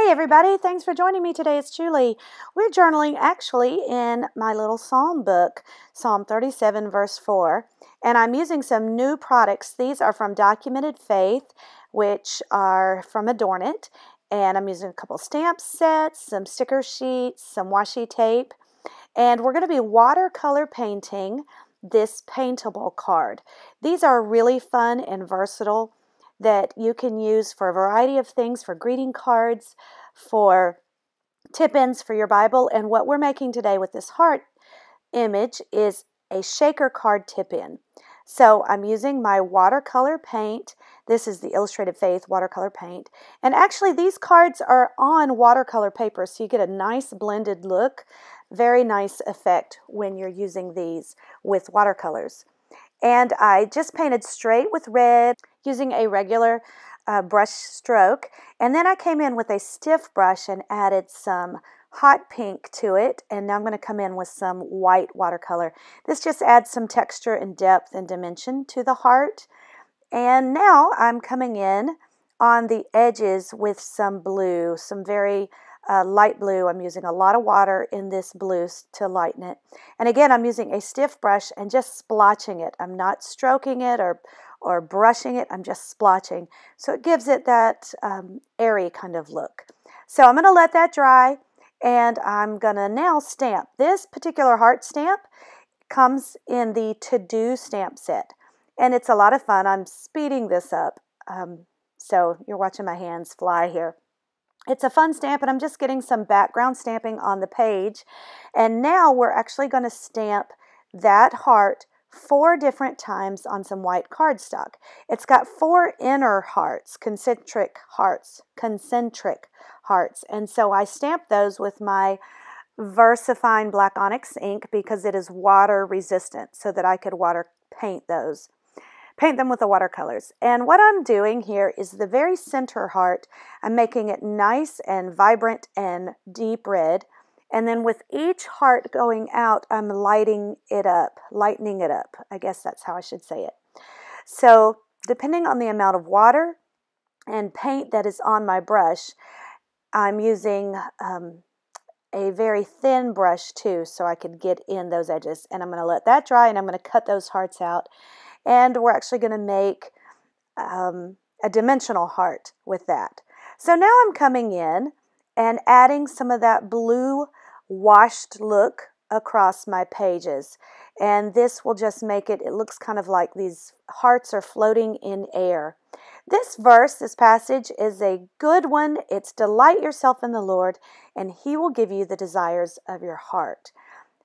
Hey everybody, thanks for joining me today. It's Julie. We're journaling actually in my little psalm book, Psalm 37 verse 4, and I'm using some new products. These are from Documented Faith, which are from Adorn It, and I'm using a couple stamp sets, some sticker sheets, some washi tape, and we're going to be watercolor painting this paintable card. These are really fun and versatile that you can use for a variety of things, for greeting cards, for tip-ins for your Bible. And what we're making today with this heart image is a shaker card tip-in. So I'm using my watercolor paint. This is the Illustrated Faith watercolor paint. And actually these cards are on watercolor paper, so you get a nice blended look. Very nice effect when you're using these with watercolors. And I just painted straight with red using a regular brush stroke. And then I came in with a stiff brush and added some hot pink to it. And now I'm going to come in with some white watercolor. This just adds some texture and depth and dimension to the heart. And now I'm coming in on the edges with some blue, some very light blue. I'm using a lot of water in this blue to lighten it. And again, I'm using a stiff brush and just splotching it. I'm not stroking it or brushing it. I'm just splotching. So it gives it that airy kind of look. So I'm going to let that dry, and I'm going to now stamp. This particular heart stamp comes in the To-Do stamp set. And it's a lot of fun. I'm speeding this up. So you're watching my hands fly here. It's a fun stamp, and I'm just getting some background stamping on the page. And now we're actually going to stamp that heart 4 different times on some white cardstock. It's got 4 inner hearts, concentric hearts. And so I stamped those with my VersaFine Black Onyx ink because it is water resistant, so that I could water paint those. Paint them with the watercolors. And what I'm doing here is the very center heart, I'm making it nice and vibrant and deep red. And then with each heart going out, I'm lightening it up. I guess that's how I should say it. So depending on the amount of water and paint that is on my brush, I'm using a very thin brush too, so I could get in those edges. And I'm going to let that dry, and I'm going to cut those hearts out. And we're actually going to make a dimensional heart with that. So now I'm coming in and adding some of that blue washed look across my pages. And this will just make it looks kind of like these hearts are floating in air. This passage is a good one. It's delight yourself in the Lord, and He will give you the desires of your heart.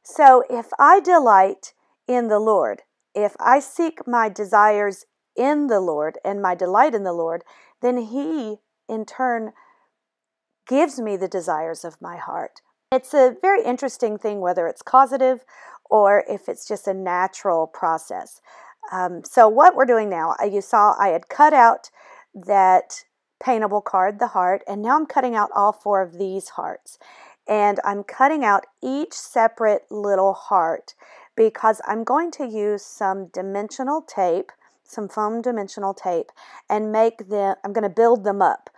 So if I delight in the Lord, if I seek my desires in the Lord and my delight in the Lord, then He, in turn, gives me the desires of my heart. It's a very interesting thing whether it's causative or if it's just a natural process. So what we're doing now, you saw I had cut out that paintable card, the heart, and now I'm cutting out all 4 of these hearts. And I'm cutting out each separate little heart because I'm going to use some dimensional tape, some foam dimensional tape, and I'm going to build them up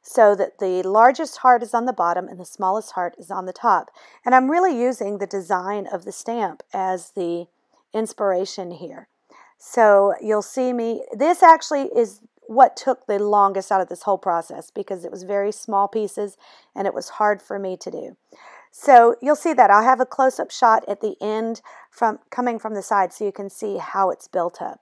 so that the largest heart is on the bottom and the smallest heart is on the top. And I'm really using the design of the stamp as the inspiration here. So you'll see me, this actually is what took the longest out of this whole process because it was very small pieces and it was hard for me to do. So you'll see that I'll have a close-up shot at the end coming from the side so you can see how it's built up.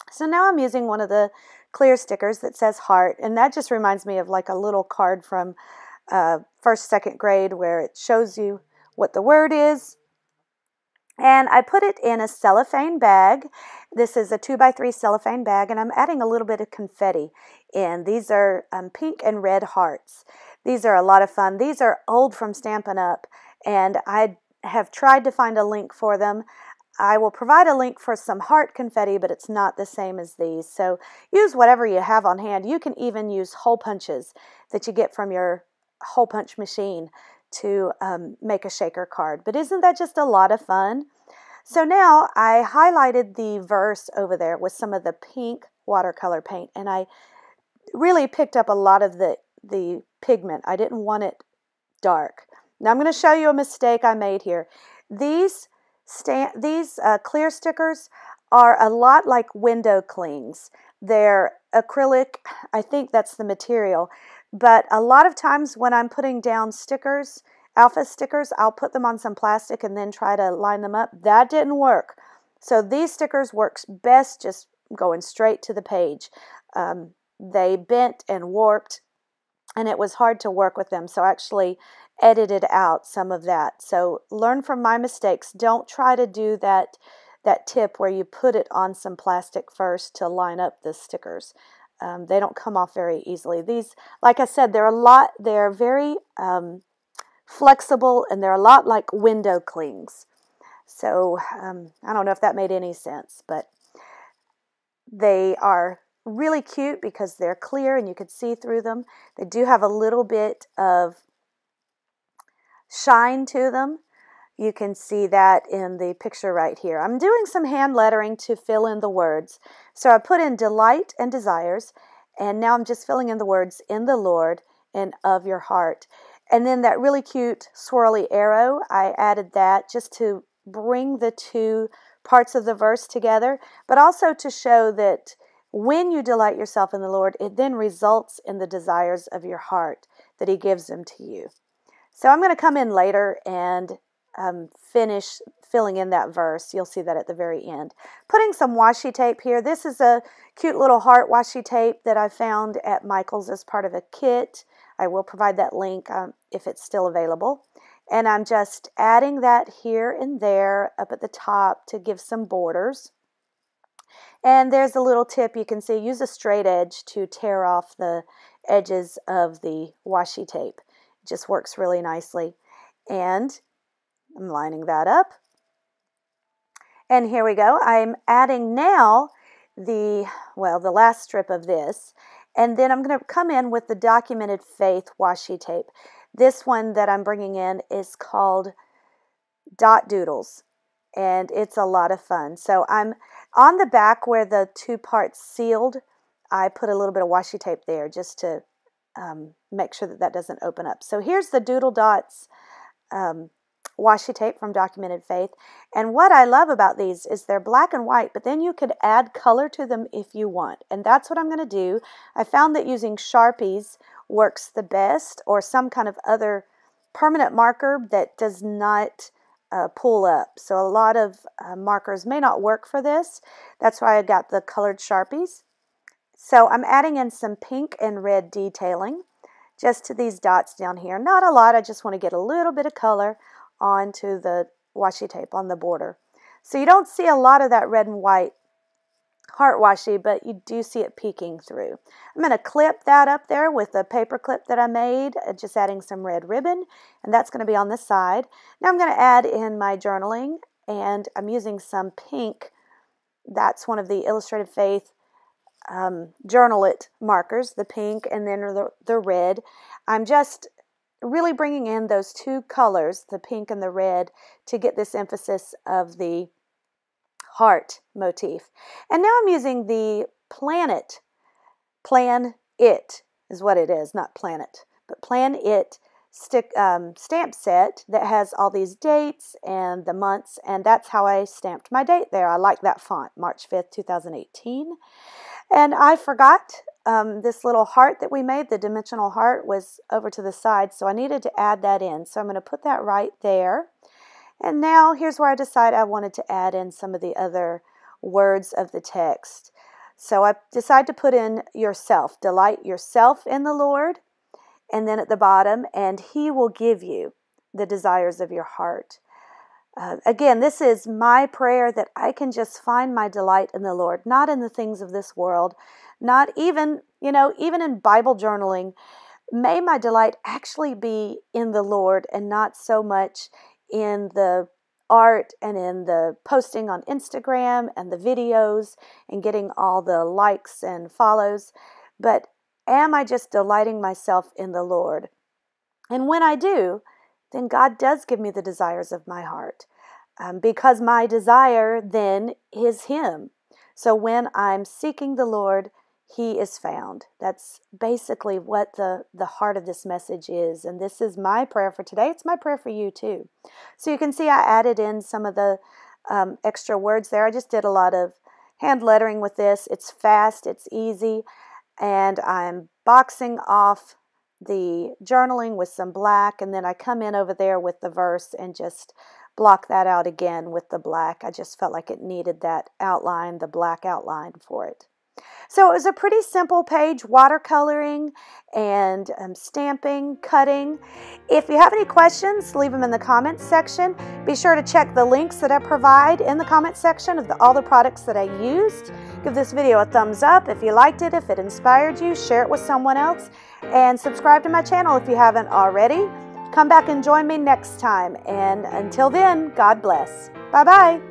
So now I'm using one of the clear stickers that says heart, and that just reminds me of like a little card from 1st, 2nd grade where it shows you what the word is. And I put it in a cellophane bag. This is a 2x3 cellophane bag, and I'm adding a little bit of confetti in. These are pink and red hearts. These are a lot of fun. These are old from Stampin' Up, and I have tried to find a link for them. I will provide a link for some heart confetti, but it's not the same as these. So use whatever you have on hand. You can even use hole punches that you get from your hole punch machine to make a shaker card. But isn't that just a lot of fun? So now I highlighted the verse over there with some of the pink watercolor paint, and I really picked up a lot of the pigment. I didn't want it dark. Now I'm going to show you a mistake I made here. These clear stickers are a lot like window clings. They're acrylic. I think that's the material. But a lot of times when I'm putting down stickers, alpha stickers, I'll put them on some plastic and then try to line them up. That didn't work. So these stickers works best just going straight to the page. They bent and warped, and it was hard to work with them. So I actually edited out some of that. So learn from my mistakes. Don't try to do that tip where you put it on some plastic first to line up the stickers. They don't come off very easily. These, like I said, they're very flexible, and they're a lot like window clings. So I don't know if that made any sense, but they are really cute because they're clear and you could see through them. They do have a little bit of shine to them. You can see that in the picture right here. I'm doing some hand lettering to fill in the words. So I put in delight and desires, and now I'm just filling in the words in the Lord and of your heart. And then that really cute swirly arrow, I added that just to bring the two parts of the verse together, but also to show that when you delight yourself in the Lord, it then results in the desires of your heart, that He gives them to you. So I'm going to come in later and finish filling in that verse. You'll see that at the very end. Putting some washi tape here. This is a cute little heart washi tape that I found at Michael's as part of a kit. I will provide that link if it's still available. And I'm just adding that here and there up at the top to give some borders. And there's a little tip you can see. Use a straight edge to tear off the edges of the washi tape. It just works really nicely. And I'm lining that up. And here we go. I'm adding now the last strip of this. And then I'm going to come in with the Documented Faith washi tape. This one that I'm bringing in is called Dot Doodles, and it's a lot of fun. So I'm on the back where the two parts sealed, I put a little bit of washi tape there just to make sure that doesn't open up. So here's the Doodle Dots washi tape from Documented Faith. And what I love about these is they're black and white, but then you could add color to them if you want. And that's what I'm going to do. I found that using Sharpies works the best, or some kind of other permanent marker that does not pull up. So a lot of markers may not work for this. That's why I got the colored Sharpies. So I'm adding in some pink and red detailing just to these dots down here. Not a lot. I just want to get a little bit of color onto the washi tape on the border. So you don't see a lot of that red and white heart washi, but you do see it peeking through. I'm going to clip that up there with a paper clip that I made, just adding some red ribbon, and that's going to be on the side. Now I'm going to add in my journaling, and I'm using some pink. That's one of the Illustrated Faith Journal It markers, the pink and then the red. I'm just really bringing in those two colors, the pink and the red, to get this emphasis of the heart motif. And now I'm using the Plan It is what it is, not planet, but Plan It stamp set that has all these dates and the months, and that's how I stamped my date there. I like that font, March 5th, 2018. And I forgot this little heart that we made, the dimensional heart, was over to the side, so I needed to add that in. So I'm going to put that right there. And now here's where I decided I wanted to add in some of the other words of the text. So I decided to put in yourself. Delight yourself in the Lord. And then at the bottom, and He will give you the desires of your heart. Again, this is my prayer, that I can just find my delight in the Lord, not in the things of this world, not even, even in Bible journaling. May my delight actually be in the Lord and not so much in the art and in the posting on Instagram and the videos and getting all the likes and follows. But am I just delighting myself in the Lord? And when I do, then God does give me the desires of my heart, because my desire then is Him. So when I'm seeking the Lord, He is found. That's basically what the heart of this message is. And this is my prayer for today. It's my prayer for you too. So you can see I added in some of the extra words there. I just did a lot of hand lettering with this. It's fast, it's easy, and I'm boxing off the journaling with some black, and then I come in over there with the verse and just block that out again with the black. I just felt like it needed that outline, the black outline for it. So it was a pretty simple page, watercoloring and stamping, cutting. If you have any questions, leave them in the comments section. Be sure to check the links that I provide in the comments section of all the products that I used. Give this video a thumbs up if you liked it, if it inspired you. Share it with someone else. And subscribe to my channel if you haven't already. Come back and join me next time. And until then, God bless. Bye-bye.